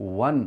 1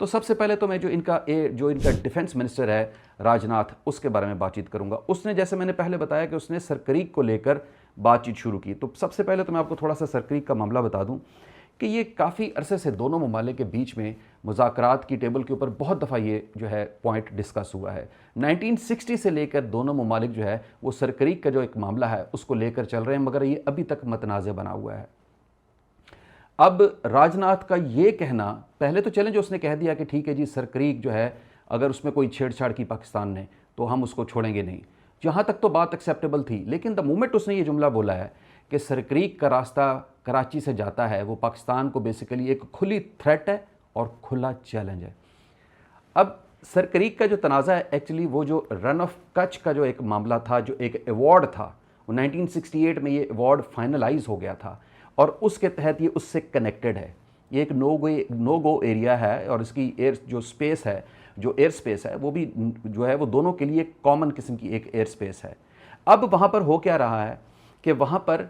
تو سب سے پہلے تو میں جو ان کا ڈیفنس منسٹر ہے راجناتھ، اس کے بارے میں بات چیت کروں گا. اس نے جیسے میں نے پہلے بتایا کہ اس نے سرکریک کو لے کر بات چیت شروع کی. تو سب سے پہلے تو میں آپ کو تھوڑا سا سرکریک کا معاملہ بتا دوں کہ یہ کافی عرصے سے دونوں ممالک کے بیچ میں مذاکرات کی ٹیبل کے اوپر بہت دفعہ یہ جو ہے پوائنٹ ڈسکس ہوا ہے. 1960 سے لے کر دونوں ممالک جو ہے وہ سرکریک کا جو ایک معاملہ ہے اس کو لے کر چل رہے ہیں، مگر یہ ابھی تک متنازع بنا ہوا ہے. اب راجناتھ کا یہ کہنا، پہلے تو چلیں جو اس نے کہہ دیا کہ ٹھیک ہے جی سرکریک جو ہے اگر اس میں کوئی چھیڑ چھاڑ کی پاکستان نے تو ہم اس کو چھوڑیں گے نہیں، جہاں تک تو بات ایکسیپٹیبل تھی. لیکن دا مومنٹ اس نے یہ جملہ بولا ہے کہ سرکریک کا راستہ کراچی سے جاتا ہے، وہ پاکستان کو بیسیکلی ایک کھلی تھریٹ ہے اور کھلا چیلنج ہے. اب سرکریک کا جو تنازع ہے ایکچولی وہ جو رن آف کچھ کا جو ایک معاملہ تھا، جو ایک ایوارڈ تھا، وہ 1968 میں یہ ایوارڈ فائنلائز ہو گیا تھا اور اس کے تحت یہ اس سے کنیکٹڈ ہے. یہ ایک نو گو ایریا ہے اور اس کی جو ایئر سپیس ہے وہ بھی جو ہے وہ دونوں کے لیے کامن قسم کی ایک ایئر سپیس ہے. اب وہاں پر ہو کیا رہا ہے کہ وہاں پر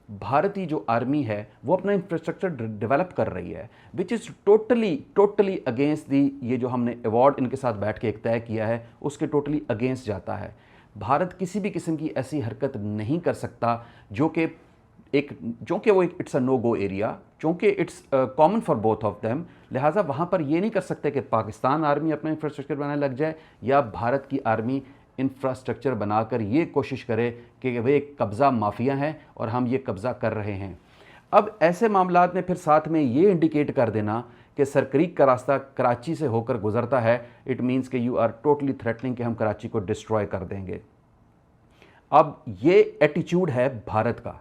بھارتی جو آرمی ہے وہ اپنا انفراسٹرکچر ڈیولپ کر رہی ہے، وچ از ٹوٹلی اگینسٹ دی، یہ جو ہم نے ایوارڈ ان کے ساتھ بیٹھ کے ایک طے کیا ہے اس کے ٹوٹلی اگینسٹ جاتا ہے. بھارت کسی بھی قسم کی ایسی حرکت نہیں کر سکتا چونکہ وہ it's a no go area, چونکہ it's common for both of them. لہٰذا وہاں پر یہ نہیں کر سکتے کہ پاکستان آرمی اپنا انفراسٹرکچر بنانے لگ جائے یا بھارت کی آرمی انفراسٹرکچر بنا کر یہ کوشش کرے کہ وہ ایک قبضہ مافیا ہیں اور ہم یہ قبضہ کر رہے ہیں. اب ایسے معاملات میں پھر ساتھ میں یہ انڈیکیٹ کر دینا کہ سرکریک کا راستہ کراچی سے ہو کر گزرتا ہے، اٹ مینس کہ یو آر ٹوٹلی تھریٹننگ کہ ہم کراچی کو ڈسٹروائے کر دیں گے. اب یہ ایٹیچیوڈ ہے بھارت کا،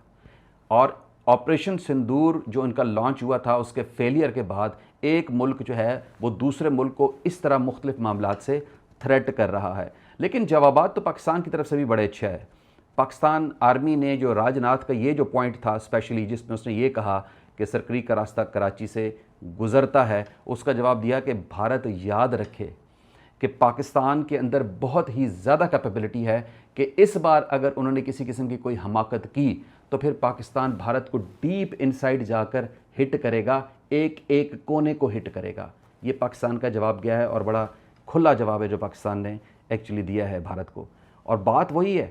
اور آپریشن سندور جو ان کا لانچ ہوا تھا اس کے فیلئر کے بعد ایک ملک جو ہے وہ دوسرے ملک کو اس طرح مختلف معاملات سے تھریٹ کر رہا ہے. لیکن جوابات تو پاکستان کی طرف سے بھی بڑے اچھے ہے. پاکستان آرمی نے جو راجناتھ کا یہ جو پوائنٹ تھا اسپیشلی جس میں اس نے یہ کہا کہ سرکریک کا راستہ کراچی سے گزرتا ہے، اس کا جواب دیا کہ بھارت یاد رکھے کہ پاکستان کے اندر بہت ہی زیادہ کیپیبلٹی ہے کہ اس بار اگر انہوں نے کسی قسم کی کوئی حماقت کی تو پھر پاکستان بھارت کو ڈیپ انسائڈ جا کر ہٹ کرے گا، ایک ایک کونے کو ہٹ کرے گا. یہ پاکستان کا جواب گیا ہے اور بڑا کھلا جواب ہے جو پاکستان نے ایکچولی دیا ہے بھارت کو. اور بات وہی ہے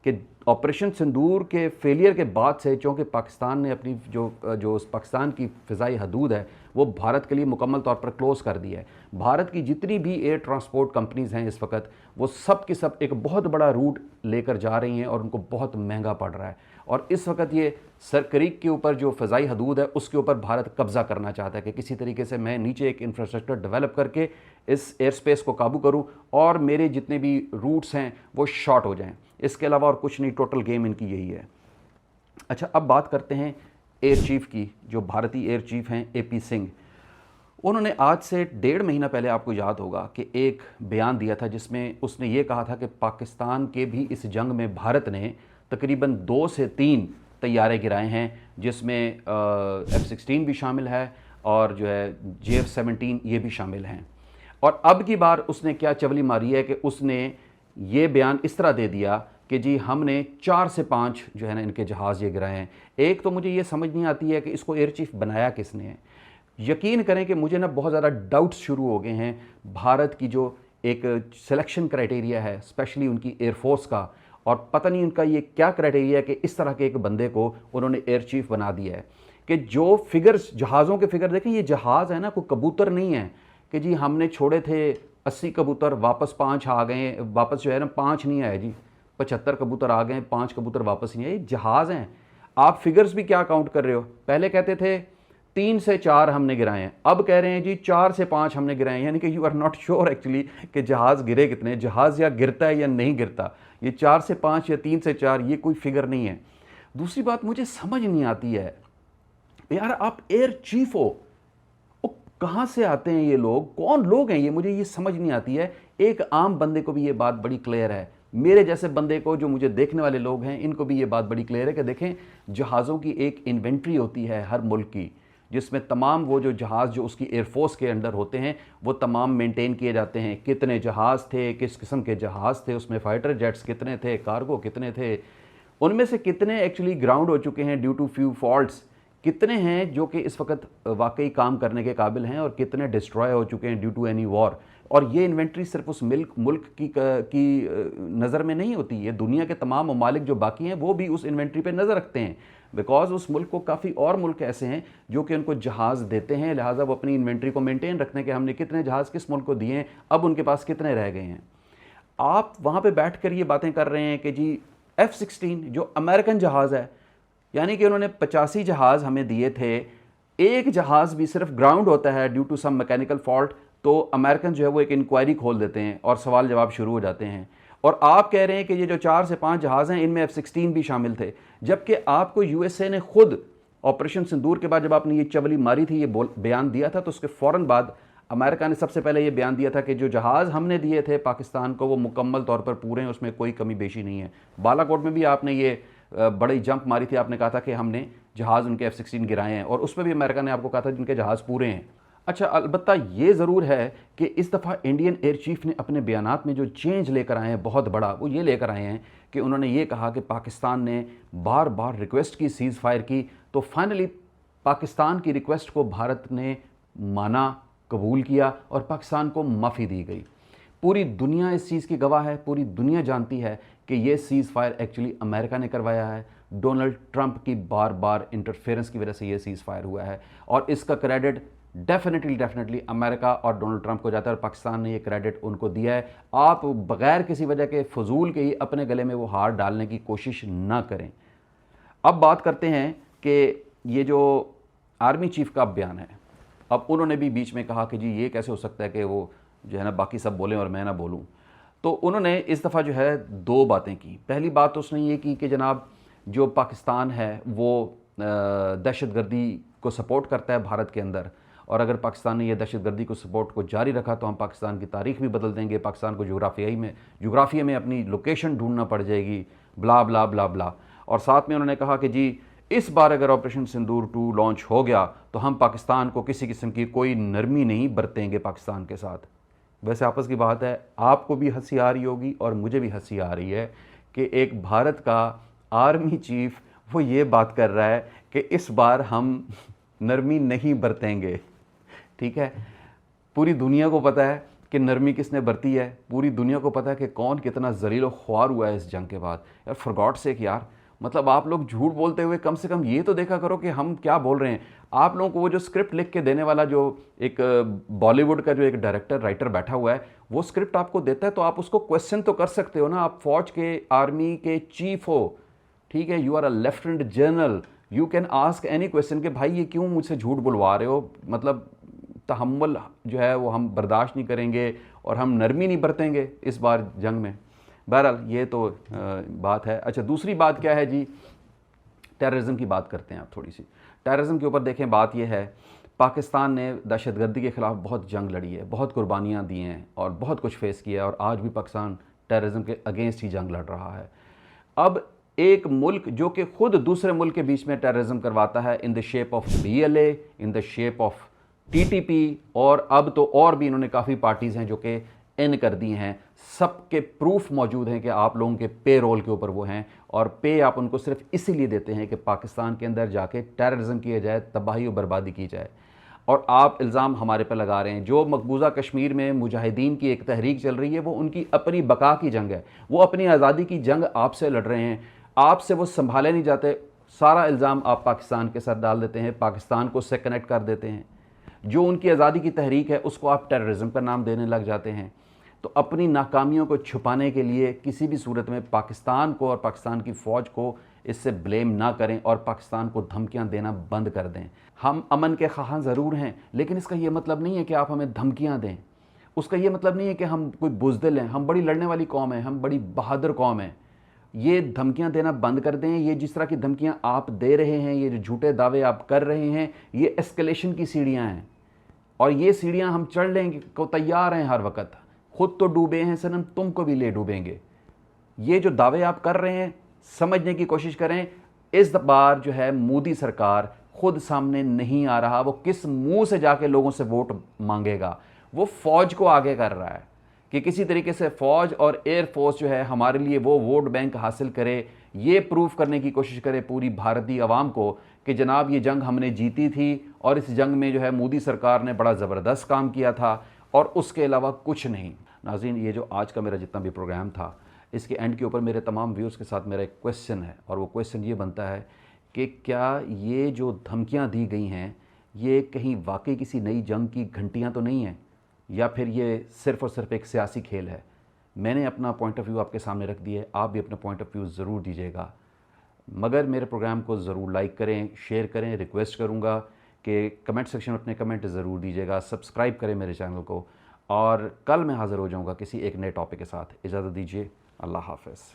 کہ آپریشن سندور کے فیلئر کے بعد سے چونکہ پاکستان نے اپنی جو پاکستان کی فضائی حدود ہے وہ بھارت کے لیے مکمل طور پر کلوز کر دی ہے. بھارت کی جتنی بھی ایئر ٹرانسپورٹ کمپنیز ہیں اس وقت وہ سب کی سب ایک بہت بڑا روٹ لے کر جا رہی ہیں اور ان کو بہت مہنگا پڑ رہا ہے. اور اس وقت یہ سرکریک کے اوپر جو فضائی حدود ہے اس کے اوپر بھارت قبضہ کرنا چاہتا ہے کہ کسی طریقے سے میں نیچے ایک انفراسٹرکچر ڈیولپ کر کے اس ایئر سپیس کو قابو کروں اور میرے جتنے بھی روٹس ہیں وہ شارٹ ہو جائیں. اس کے علاوہ اور کچھ نہیں، ٹوٹل گیم ان کی یہی ہے. اچھا اب بات کرتے ہیں ایئر چیف کی، جو بھارتی ایئر چیف ہیں اے پی سنگھ. انہوں نے آج سے 1.5 مہینہ پہلے آپ کو یاد ہوگا کہ ایک بیان دیا تھا جس میں اس نے یہ کہا تھا کہ پاکستان کے بھی اس جنگ میں بھارت نے تقریباً 2 سے 3 طیارے گرائے ہیں، جس میں F-16 بھی شامل ہے اور جو ہے JF-17 یہ بھی شامل ہیں. اور اب کی بار اس نے کیا چولی ماری ہے کہ اس نے یہ بیان اس طرح دے دیا کہ جی ہم نے 4 سے 5 جو ہے نا ان کے جہاز یہ گرائے ہیں. ایک تو مجھے یہ سمجھ نہیں آتی ہے کہ اس کو ایئر چیف بنایا کس نے ہے. یقین کریں کہ مجھے نا بہت زیادہ ڈاؤٹس شروع ہو گئے ہیں بھارت کی جو ایک سلیکشن کرائٹیریا ہے اسپیشلی ان کی ایئر فورس کا، اور پتہ نہیں ان کا یہ کیا کرائٹیریا ہے کہ اس طرح کے ایک بندے کو انہوں نے ایئر چیف بنا دیا ہے. کہ جو فگرز جہازوں کے فگر دیکھیں، یہ جہاز ہے نا کوئی کبوتر نہیں ہے کہ جی ہم نے چھوڑے تھے 80 کبوتر واپس 5 آ گئے، واپس جو ہے نا 5 نہیں آئے جی، 75 کبوتر آ گئے 5 کبوتر واپس نہیں آئے. یہ جہاز ہیں. آپ فگرز بھی کیا کاؤنٹ کر رہے ہو؟ پہلے کہتے تھے 3 سے 4 ہم نے گرائے ہیں، اب کہہ رہے ہیں جی 4 سے 5 ہم نے گرائے ہیں. یعنی کہ you are not sure actually کہ جہاز گرے کتنے. جہاز یا گرتا ہے یا نہیں گرتا. یہ 4 سے 5 یا 3 سے 4 یہ کوئی فگر نہیں ہے. دوسری بات مجھے سمجھ نہیں آتی ہے یار، آپ ایئر چیف ہو، کہاں سے آتے ہیں یہ لوگ؟ کون لوگ ہیں یہ؟ مجھے یہ سمجھ نہیں آتی ہے. ایک عام بندے کو بھی یہ بات بڑی کلیئر ہے، میرے جیسے بندے کو جو مجھے دیکھنے والے لوگ ہیں ان کو بھی یہ بات بڑی کلیئر ہے کہ دیکھیں جہازوں کی ایک انوینٹری ہوتی ہے ہر ملک کی، جس میں تمام وہ جو جہاز جو اس کی ایئر فورس کے انڈر ہوتے ہیں وہ تمام مینٹین کیے جاتے ہیں. کتنے جہاز تھے، کس قسم کے جہاز تھے، اس میں فائٹر جیٹس کتنے تھے، کارگو کتنے تھے، ان میں سے کتنے ایکچولی گراؤنڈ ہو چکے ہیں ڈیو ٹو فیو فالٹس. کتنے ہیں جو کہ اس وقت واقعی کام کرنے کے قابل ہیں اور کتنے ڈسٹرائے ہو چکے ہیں ڈیو ٹو اینی وار. اور یہ انوینٹری صرف اس ملک کی نظر میں نہیں ہوتی, یہ دنیا کے تمام ممالک جو باقی ہیں وہ بھی اس انوینٹری پہ نظر رکھتے ہیں, بیکاز اس ملک کو کافی اور ملک ایسے ہیں جو کہ ان کو جہاز دیتے ہیں, لہٰذا وہ اپنی انوینٹری کو مینٹین رکھتے ہیں کہ ہم نے کتنے جہاز کس ملک کو دیے ہیں, اب ان کے پاس کتنے رہ گئے ہیں. آپ وہاں پہ بیٹھ کر یہ باتیں کر رہے ہیں کہ جی F-16 جو امریکن جہاز ہے, یعنی کہ انہوں نے 85 جہاز ہمیں دیے تھے, ایک جہاز بھی صرف گراؤنڈ ہوتا ہے due to some mechanical fault تو امریکن جو ہے وہ ایک انکوائری کھول دیتے ہیں اور سوال جواب شروع ہو جاتے ہیں. اور آپ کہہ رہے ہیں کہ یہ جو 4 سے 5 جہاز ہیں ان میں F-16 بھی شامل تھے, جبکہ آپ کو USA نے خود آپریشن سندور کے بعد جب آپ نے یہ چولی ماری تھی, یہ بیان دیا تھا, تو اس کے فوراً بعد امریکہ نے سب سے پہلے یہ بیان دیا تھا کہ جو جہاز ہم نے دیے تھے پاکستان کو وہ مکمل طور پر پورے ہیں, اس میں کوئی کمی بیشی نہیں ہے. بالا کوٹ میں بھی آپ نے یہ بڑی جمپ ماری تھی, آپ نے کہا تھا کہ ہم نے جہاز ان کے F-16 گرائے ہیں, اور اس پہ بھی امریکہ نے آپ کو کہا تھا جن کے جہاز پورے ہیں. اچھا, البتہ یہ ضرور ہے کہ اس دفعہ انڈین ایئر چیف نے اپنے بیانات میں جو چینج لے کر آئے ہیں بہت بڑا, وہ یہ لے کر آئے ہیں کہ انہوں نے یہ کہا کہ پاکستان نے بار بار ریکویسٹ کی سیز فائر کی, تو فائنلی پاکستان کی ریکویسٹ کو بھارت نے مانا, قبول کیا اور پاکستان کو معافی دی گئی. پوری دنیا اس چیز کی گواہ ہے, پوری دنیا جانتی ہے کہ یہ سیز فائر ایکچولی امریکہ نے کروایا ہے, ڈونلڈ ٹرمپ کی بار بار انٹرفیئرنس کی وجہ سے یہ سیز فائر ہوا ہے, اور اس کا کریڈٹ ڈیفینیٹلی امریکہ اور ڈونلڈ ٹرمپ کو جاتا ہے, اور پاکستان نے یہ کریڈٹ ان کو دیا ہے. آپ بغیر کسی وجہ کے فضول کے ہی اپنے گلے میں وہ ہار ڈالنے کی کوشش نہ کریں. اب بات کرتے ہیں کہ یہ جو آرمی چیف کا بیان ہے, اب انہوں نے بھی بیچ میں کہا کہ جی یہ کیسے ہو سکتا ہے کہ وہ جو ہے نا باقی سب بولیں اور میں نہ بولوں. تو انہوں نے اس دفعہ جو ہے 2 باتیں کی. پہلی بات تو اس نے یہ کی کہ جناب جو پاکستان ہے وہ دہشت گردی کو سپورٹ کرتا ہے بھارت کے اندر, اور اگر پاکستان نے یہ دہشت گردی کو سپورٹ کو جاری رکھا تو ہم پاکستان کی تاریخ بھی بدل دیں گے, پاکستان کو جغرافیہ میں اپنی لوکیشن ڈھونڈنا پڑ جائے گی, بلا بلا بلا بلا. اور ساتھ میں انہوں نے کہا کہ جی اس بار اگر آپریشن سندور 2 لانچ ہو گیا تو ہم پاکستان کو کسی قسم کی کوئی نرمی نہیں برتیں گے پاکستان کے ساتھ. ویسے آپس کی بات ہے, آپ کو بھی ہنسی آ رہی ہوگی اور مجھے بھی ہنسی آ رہی ہے کہ ایک بھارت کا آرمی چیف وہ یہ بات کر رہا ہے کہ اس بار ہم نرمی نہیں برتیں گے. ٹھیک ہے, پوری دنیا کو پتہ ہے کہ نرمی کس نے برتی ہے, پوری دنیا کو پتہ ہے کہ کون کتنا ذلیل و خوار ہوا ہے اس جنگ کے بعد. یار فار گاڈ سیک یار, مطلب آپ لوگ جھوٹ بولتے ہوئے کم سے کم یہ تو دیکھا کرو کہ ہم کیا بول رہے ہیں. آپ لوگوں کو وہ جو اسکرپٹ لکھ کے دینے والا جو ایک بالی ووڈ کا جو ایک ڈائریکٹر رائٹر بیٹھا ہوا ہے, وہ اسکرپٹ آپ کو دیتا ہے تو آپ اس کو کویسچن تو کر سکتے ہو نا. آپ فوج کے آرمی کے چیف ہو, ٹھیک ہے, you are a lieutenant general, you can ask any question کہ بھائی یہ کیوں مجھ سے جھوٹ بلوا رہے ہو, مطلب تحمل جو ہے وہ ہم برداشت نہیں کریں گے اور ہم نرمی نہیں برتیں گے اس بار جنگ میں. بہرحال یہ تو بات ہے. اچھا, دوسری بات کیا ہے جی, ٹیررزم کی بات کرتے ہیں آپ تھوڑی سی. ٹیررزم کے اوپر دیکھیں, بات یہ ہے پاکستان نے دہشت گردی کے خلاف بہت جنگ لڑی ہے, بہت قربانیاں دی ہیں اور بہت کچھ فیس کیا ہے, اور آج بھی پاکستان ٹیررزم کے اگینسٹ ہی جنگ لڑ رہا ہے. اب ایک ملک جو کہ خود دوسرے ملک کے بیچ میں ٹیررزم کرواتا ہے in the shape of BLA, in the shape of TTP, اور اب تو اور بھی انہوں نے کافی پارٹیز ہیں جو کہ ان کر دی ہیں, سب کے پروف موجود ہیں کہ آپ لوگوں کے پے رول کے اوپر وہ ہیں, اور پے آپ ان کو صرف اسی لیے دیتے ہیں کہ پاکستان کے اندر جا کے ٹیررزم کیا جائے, تباہی و بربادی کی جائے. اور آپ الزام ہمارے پہ لگا رہے ہیں. جو مقبوضہ کشمیر میں مجاہدین کی ایک تحریک چل رہی ہے وہ ان کی اپنی بقا کی جنگ ہے, وہ اپنی آزادی کی جنگ آپ سے لڑ رہے ہیں, آپ سے وہ سنبھالے نہیں جاتے. سارا الزام آپ پاکستان کے ساتھ ڈال دیتے ہیں, پاکستان کو سے کنیکٹ کر دیتے ہیں. جو ان کی آزادی کی تحریک ہے اس کو آپ ٹیررزم کا نام دینے لگ جاتے ہیں. تو اپنی ناکامیوں کو چھپانے کے لیے کسی بھی صورت میں پاکستان کو اور پاکستان کی فوج کو اس سے بلیم نہ کریں اور پاکستان کو دھمکیاں دینا بند کر دیں. ہم امن کے خواہاں ضرور ہیں, لیکن اس کا یہ مطلب نہیں ہے کہ آپ ہمیں دھمکیاں دیں. اس کا یہ مطلب نہیں ہے کہ ہم کوئی بزدل ہیں. ہم بڑی لڑنے والی قوم ہیں, ہم بڑی بہادر قوم ہیں. یہ دھمکیاں دینا بند کر دیں. یہ جس طرح کی دھمکیاں آپ دے رہے ہیں, یہ جو جھوٹے دعوے آپ کر رہے ہیں, یہ اسکلیشن کی سیڑھیاں ہیں, اور یہ سیڑھیاں ہم چڑھ لیں گے کو تیار ہیں ہر وقت. خود تو ڈوبے ہیں سنم, تم کو بھی لے ڈوبیں گے. یہ جو دعوے آپ کر رہے ہیں سمجھنے کی کوشش کریں. اس بار جو ہے مودی سرکار خود سامنے نہیں آ رہا, وہ کس منہ سے جا کے لوگوں سے ووٹ مانگے گا. وہ فوج کو آگے کر رہا ہے کہ کسی طریقے سے فوج اور ایئر فورس جو ہے ہمارے لیے وہ ووٹ بینک حاصل کرے. یہ پروف کرنے کی کوشش کرے پوری بھارتی عوام کو کہ جناب یہ جنگ ہم نے جیتی تھی اور اس جنگ میں جو ہے مودی سرکار نے بڑا زبردست کام کیا تھا اور اس کے علاوہ کچھ نہیں۔ ناظرین، یہ جو آج کا میرا جتنا بھی پروگرام تھا، اس کے اینڈ کے اوپر میرے تمام ویورز کے ساتھ میرا ایک کویسچن ہے، اور وہ کویسچن یہ بنتا ہے کہ کیا یہ جو دھمکیاں دی گئی ہیں یہ کہیں واقعی کسی نئی جنگ کی گھنٹیاں تو نہیں ہیں، یا پھر یہ صرف اور صرف ایک سیاسی کھیل ہے؟ میں نے اپنا پوائنٹ آف ویو آپ کے سامنے رکھ دیا ہے، آپ بھی اپنا پوائنٹ آف ویو ضرور دیجیے گا، مگر میرے پروگرام کو ضرور لائک کریں، شیئر کریں۔ ریکویسٹ کروں گا کہ کمنٹ سیکشن میں اپنے کمنٹ ضرور دیجیے گا، سبسکرائب کریں میرے چینل کو، اور کل میں حاضر ہو جاؤں گا کسی ایک نئے ٹاپک کے ساتھ۔ اجازت دیجیے، اللہ حافظ۔